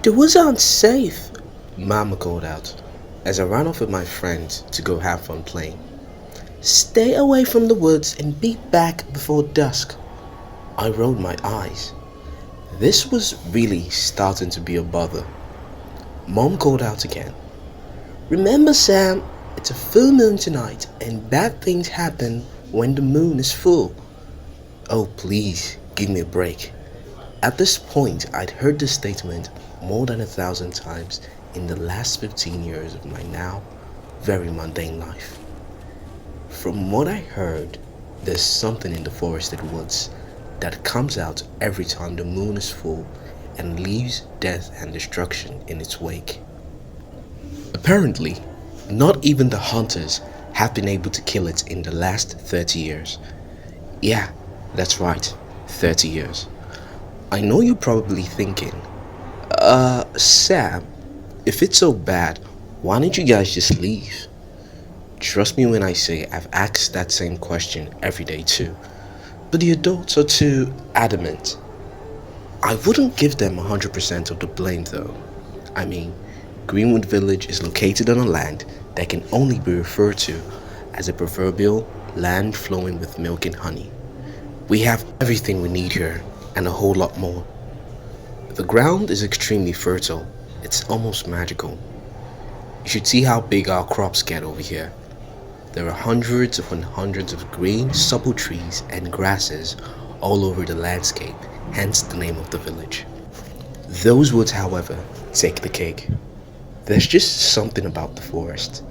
The woods aren't safe, Mama called out as I ran off with my friends to go have fun playing. Stay away from the woods and be back before dusk. I rolled my eyes. This was really starting to be a bother. Mom called out again. Remember, Sam, it's a full moon tonight and bad things happen when the moon is full. Oh, please, give me a break. At this point, I'd heard this statement more than 1,000 times in the last 15 years of my now very mundane life. From what I heard, there's something in the forested woods that comes out every time the moon is full and leaves death and destruction in its wake. Apparently, not even the hunters have been able to kill it in the last 30 years. Yeah, that's right, 30 years. I know you're probably thinking, Sam, if it's so bad, why don't you guys just leave? Trust me when I say I've asked that same question every day too. But the adults are too adamant. I wouldn't give them 100% of the blame though. I mean, Greenwood Village is located on a land that can only be referred to as a proverbial land flowing with milk and honey. We have everything we need here and a whole lot more. The ground is extremely fertile. It's almost magical. You should see how big our crops get over here. There are hundreds upon hundreds of green, supple trees and grasses all over the landscape, hence the name of the village. Those woods, however, take the cake. There's just something about the forest,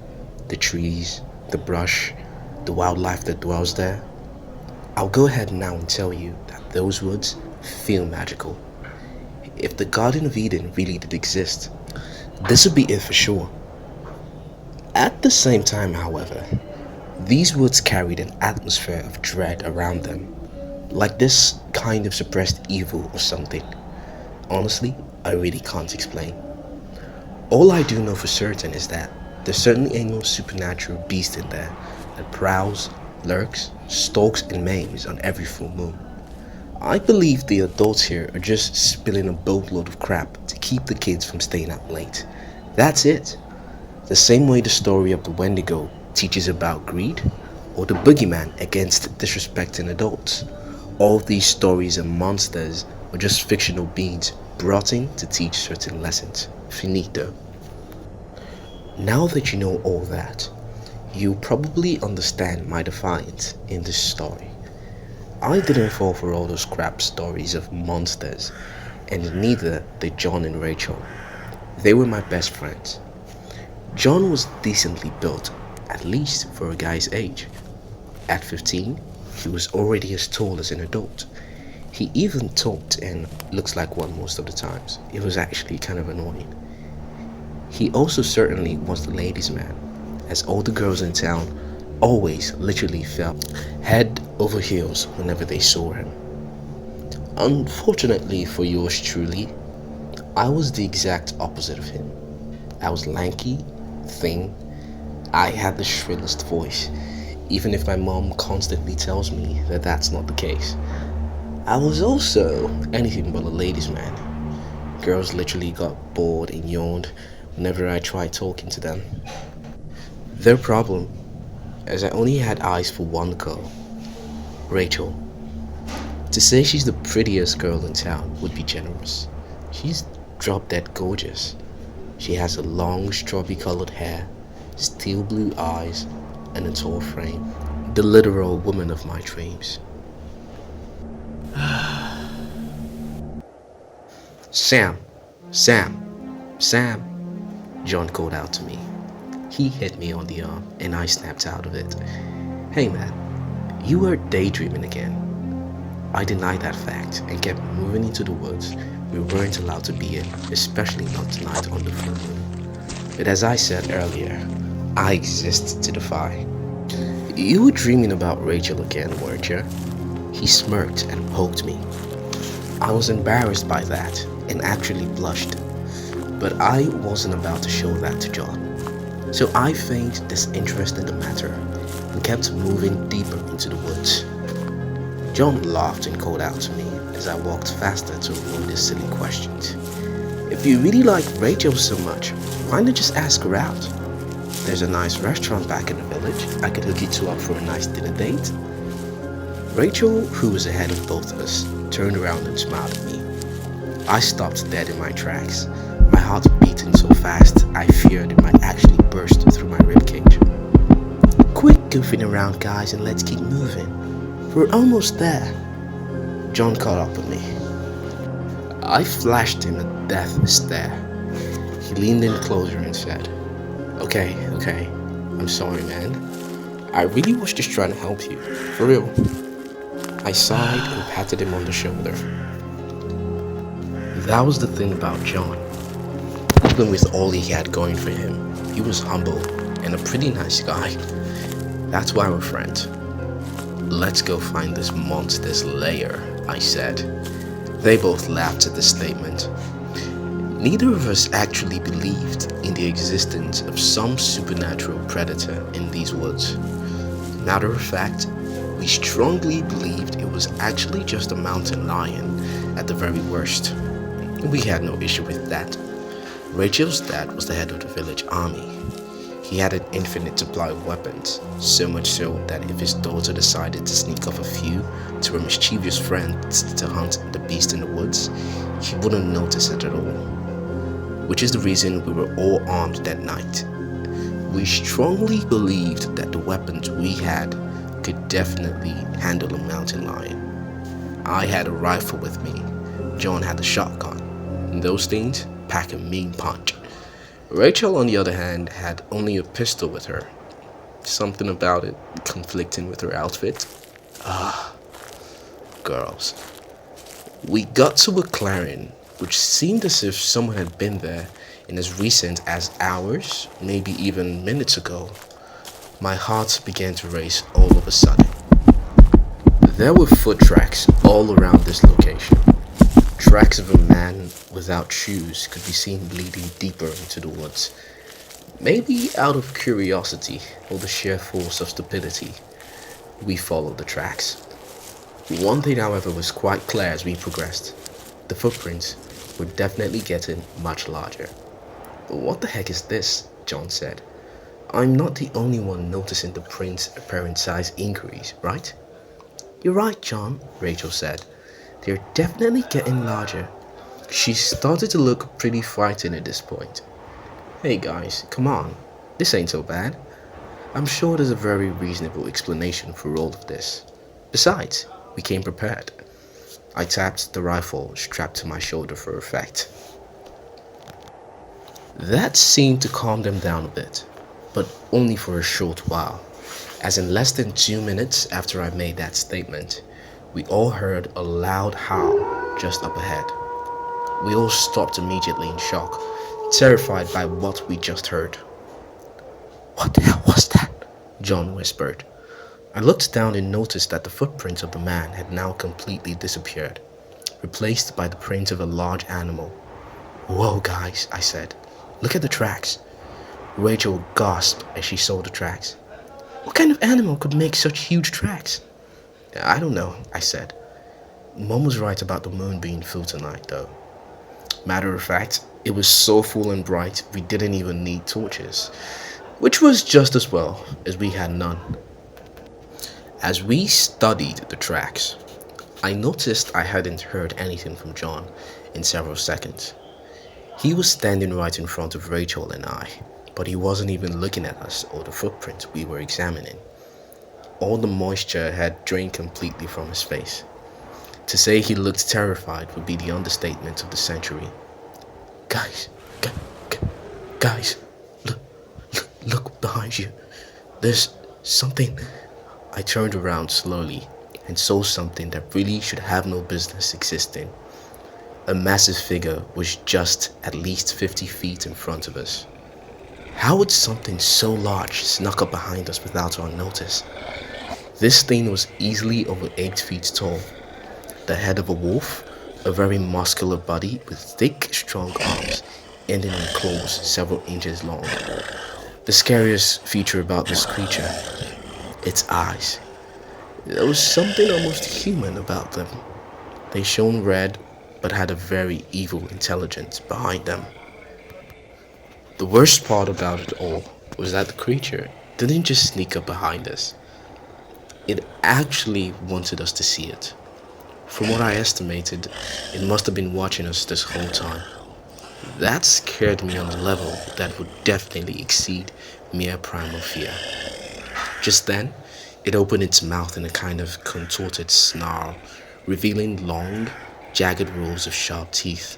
the trees, the brush, the wildlife that dwells there. I'll go ahead now and tell you that those woods feel magical. If the Garden of Eden really did exist, this would be it for sure. At the same time, however, these woods carried an atmosphere of dread around them, like this kind of suppressed evil or something. Honestly, I really can't explain. All I do know for certain is that there certainly ain't no supernatural beast in there that prowls, lurks, stalks and maims on every full moon. I believe the adults here are just spilling a boatload of crap to keep the kids from staying up late. That's it. The same way the story of the Wendigo teaches about greed, or the boogeyman against disrespecting adults. All of these stories and monsters are just fictional beings brought in to teach certain lessons. Finito. Now that you know all that, you'll probably understand my defiance in this story. I didn't fall for all those crap stories of monsters, and neither did John and Rachel. They were my best friends. John was decently built, at least for a guy's age. At 15, he was already as tall as an adult. He even talked and looks like one most of the times. It was actually kind of annoying. He also certainly was the ladies' man, as all the girls in town always literally fell head over heels whenever they saw him. Unfortunately for yours truly, I was the exact opposite of him. I was lanky, thin, I had the shrillest voice, even if my mom constantly tells me that that's not the case. I was also anything but a ladies' man. Girls literally got bored and yawned whenever I tried talking to them. Their problem, as I only had eyes for one girl, Rachel. To say she's the prettiest girl in town would be generous. She's drop dead gorgeous. She has a long strawberry colored hair, steel blue eyes, and a tall frame. The literal woman of my dreams. Sam, Sam, Sam, John called out to me. He hit me on the arm and I snapped out of it. Hey man, you were daydreaming again. I denied that fact and kept moving into the woods we weren't allowed to be in, especially not tonight on the full moon. But as I said earlier, I exist to defy. You were dreaming about Rachel again, weren't you? He smirked and poked me. I was embarrassed by that and actually blushed, but I wasn't about to show that to John. So I feigned disinterest in the matter and kept moving deeper into the woods. John laughed and called out to me as I walked faster to avoid his silly questions. If you really like Rachel so much, why not just ask her out? There's a nice restaurant back in the village. I could hook you two up for a nice dinner date. Rachel, who was ahead of both of us, turned around and smiled at me. I stopped dead in my tracks, my heart beating so fast I feared it might actually burst through my ribcage. Quit goofing around, guys, and let's keep moving. We're almost there. John caught up with me. I flashed him a death stare. He leaned in closer and said, Okay, I'm sorry, man. I really was just trying to help you, for real. I sighed and patted him on the shoulder. That was the thing about John. Even with all he had going for him, he was humble and a pretty nice guy. That's why we're friends. Let's go find this monster's lair, I said. They both laughed at the statement. Neither of us actually believed in the existence of some supernatural predator in these woods. Matter of fact, we strongly believed it was actually just a mountain lion at the very worst. We had no issue with that. Rachel's dad was the head of the village army. He had an infinite supply of weapons, so much so that if his daughter decided to sneak off a few to her mischievous friends to hunt the beast in the woods, he wouldn't notice it at all. Which is the reason we were all armed that night. We strongly believed that the weapons we had could definitely handle a mountain lion. I had a rifle with me. John had a shotgun. And those things pack a mean punch. Rachel, on the other hand, had only a pistol with her. Something about it conflicting with her outfit. Girls. We got to a clearing, which seemed as if someone had been there in as recent as hours, maybe even minutes ago. My heart began to race all of a sudden. There were foot tracks all around this location. Tracks of a man without shoes could be seen bleeding deeper into the woods. Maybe out of curiosity or the sheer force of stupidity, we followed the tracks. One thing, however, was quite clear as we progressed. The footprints were definitely getting much larger. What the heck is this? John said. I'm not the only one noticing the print's apparent size increase, right? You're right, John, Rachel said. They're definitely getting larger. She started to look pretty frightened at this point. Hey guys, come on. This ain't so bad. I'm sure there's a very reasonable explanation for all of this. Besides, we came prepared. I tapped the rifle strapped to my shoulder for effect. That seemed to calm them down a bit, but only for a short while, as in less than 2 minutes after I made that statement, we all heard a loud howl just up ahead. We all stopped immediately in shock, terrified by what we just heard. What the hell was that? John whispered. I looked down and noticed that the footprints of the man had now completely disappeared, replaced by the print of a large animal. Whoa, guys, I said. Look at the tracks. Rachel gasped as she saw the tracks. What kind of animal could make such huge tracks? I don't know, I said. Mom was right about the moon being full tonight, though. Matter of fact, it was so full and bright we didn't even need torches, which was just as well, as we had none. As we studied the tracks, I noticed I hadn't heard anything from John in several seconds. He was standing right in front of Rachel and I, but he wasn't even looking at us or the footprints we were examining. All the moisture had drained completely from his face. To say he looked terrified would be the understatement of the century. Guys, guys, look behind you. There's something. I turned around slowly and saw something that really should have no business existing. A massive figure was just at least 50 feet in front of us. How would something so large snuck up behind us without our notice? This thing was easily over 8 feet tall. The head of a wolf, a very muscular body with thick, strong arms, ending in claws several inches long. The scariest feature about this creature, its eyes. There was something almost human about them. They shone red, but had a very evil intelligence behind them. The worst part about it all was that the creature didn't just sneak up behind us, it actually wanted us to see it. From what I estimated, it must have been watching us this whole time. That scared me on a level that would definitely exceed mere primal fear. Just then, it opened its mouth in a kind of contorted snarl, revealing long, jagged rows of sharp teeth.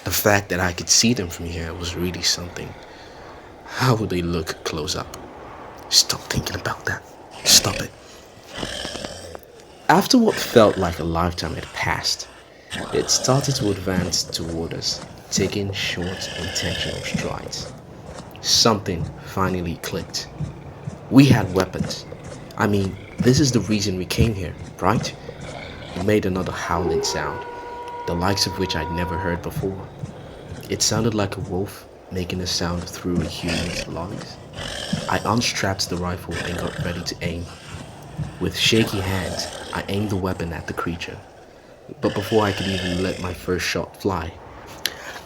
The fact that I could see them from here was really something. How would they look close up? Stop thinking about that. Stop it. After what felt like a lifetime had passed, it started to advance toward us, taking short, intentional strides. Something finally clicked. We had weapons. I mean, this is the reason we came here, right? It made another howling sound, the likes of which I'd never heard before. It sounded like a wolf making a sound through a human's lungs. I unstrapped the rifle and got ready to aim. With shaky hands, I aimed the weapon at the creature. But before I could even let my first shot fly,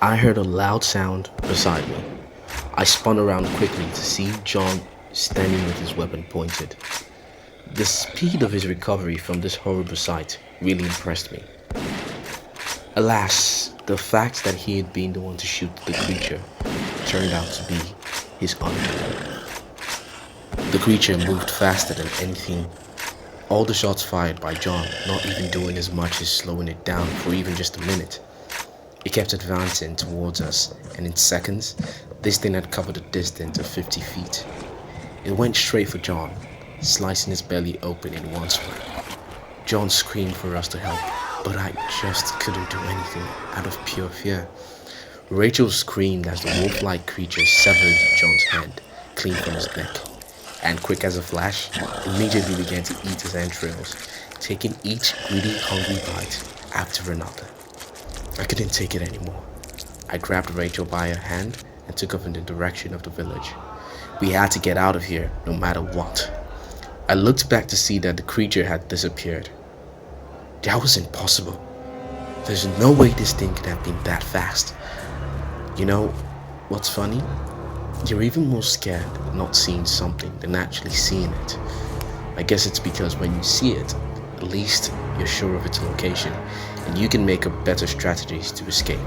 I heard a loud sound beside me. I spun around quickly to see John standing with his weapon pointed. The speed of his recovery from this horrible sight really impressed me. Alas, the fact that he had been the one to shoot the creature turned out to be his undoing. The creature moved faster than anything. All the shots fired by John not even doing as much as slowing it down for even just a minute. It kept advancing towards us, and in seconds, this thing had covered a distance of 50 feet. It went straight for John, slicing his belly open in one swoop. John screamed for us to help, but I just couldn't do anything out of pure fear. Rachel screamed as the wolf-like creature severed John's hand clean from his neck, and quick as a flash, immediately began to eat his entrails, taking each greedy, hungry bite after another. I couldn't take it anymore. I grabbed Rachel by her hand and took off in the direction of the village. We had to get out of here, no matter what. I looked back to see that the creature had disappeared. That was impossible. There's no way this thing could have been that fast. You know, what's funny? You're even more scared not seeing something than actually seeing it. I guess it's because when you see it, at least you're sure of its location, and you can make up better strategies to escape.